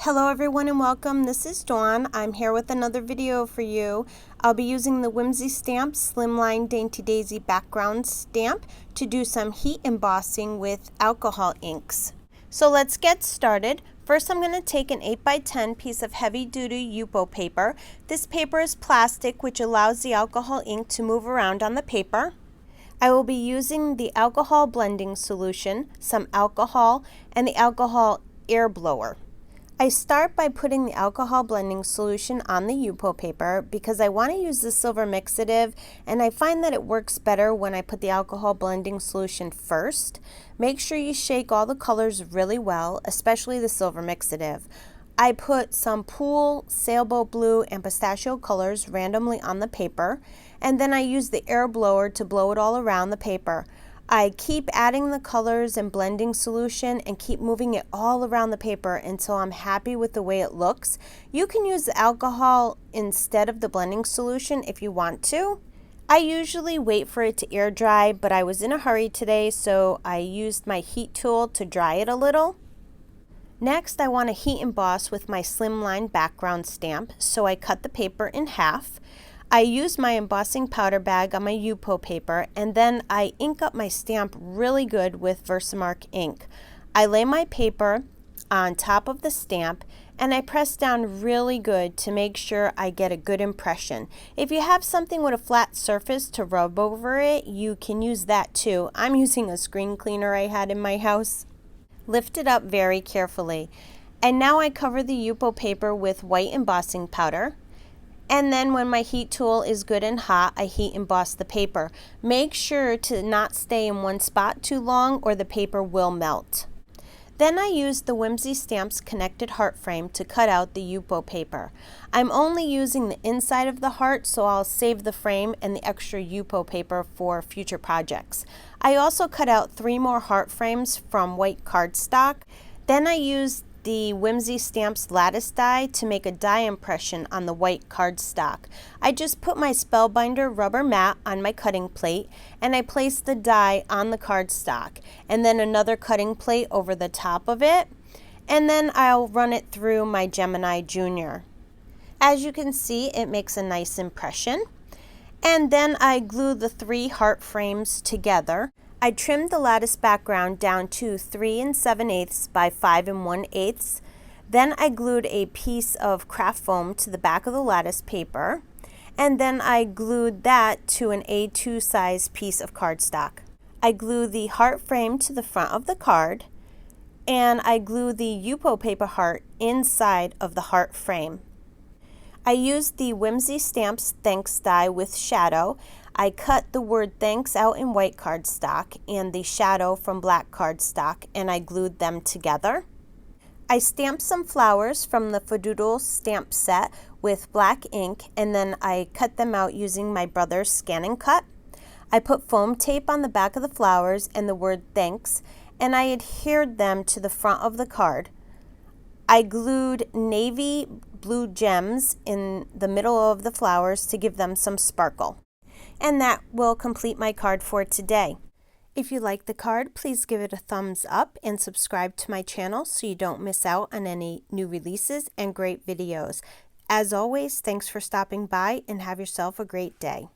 Hello everyone and welcome. This is Dawn. I'm here with another video for you. I'll be using the Whimsy stamp Slimline Dainty Daisy background stamp to do some heat embossing with alcohol inks. So let's get started. First I'm going to take an 8x10 piece of heavy duty Yupo paper. This paper is plastic, which allows the alcohol ink to move around on the paper. I will be using the alcohol blending solution, some alcohol, and the alcohol air blower. I start by putting the alcohol blending solution on the Yupo paper because I want to use the silver mixative, and I find that it works better when I put the alcohol blending solution first. Make sure you shake all the colors really well, especially the silver mixative. I put some pool, sailboat blue, and pistachio colors randomly on the paper, and then I use the air blower to blow it all around the paper. I keep adding the colors and blending solution and keep moving it all around the paper until I'm happy with the way it looks. You can use the alcohol instead of the blending solution if you want to. I usually wait for it to air dry, but I was in a hurry today, so I used my heat tool to dry it a little. Next, I want to heat emboss with my Slimline background stamp, so I cut the paper in half. I use my embossing powder bag on my Yupo paper, and then I ink up my stamp really good with Versamark ink. I lay my paper on top of the stamp and I press down really good to make sure I get a good impression. If you have something with a flat surface to rub over it, you can use that too. I'm using a screen cleaner I had in my house. Lift it up very carefully. And now I cover the Yupo paper with white embossing powder. And then when my heat tool is good and hot, I heat emboss the paper. Make sure to not stay in one spot too long or the paper will melt. Then I use the Whimsy Stamps connected heart frame to cut out the Yupo paper. I'm only using the inside of the heart, so I'll save the frame and the extra Yupo paper for future projects. I also cut out 3 more heart frames from white cardstock. Then I used the Whimsy Stamps Lattice die to make a die impression on the white cardstock. I just put my Spellbinder rubber mat on my cutting plate and I placed the die on the cardstock and then another cutting plate over the top of it, and then I'll run it through my Gemini Junior. As you can see, it makes a nice impression. And then I glue the 3 heart frames together. I trimmed the lattice background down to 3 7/8 by 5 1/8. Then I glued a piece of craft foam to the back of the lattice paper, and then I glued that to an A2 size piece of cardstock. I glue the heart frame to the front of the card, and I glue the Yupo paper heart inside of the heart frame. I used the Whimsy Stamps Thanks die with shadow. I cut the word thanks out in white cardstock and the shadow from black cardstock, and I glued them together. I stamped some flowers from the FaDoodle stamp set with black ink, and then I cut them out using my brother's Scan and Cut. I put foam tape on the back of the flowers and the word thanks, and I adhered them to the front of the card. I glued navy blue gems in the middle of the flowers to give them some sparkle. And that will complete my card for today. If you like the card, please give it a thumbs up and subscribe to my channel so you don't miss out on any new releases and great videos. As always, thanks for stopping by and have yourself a great day.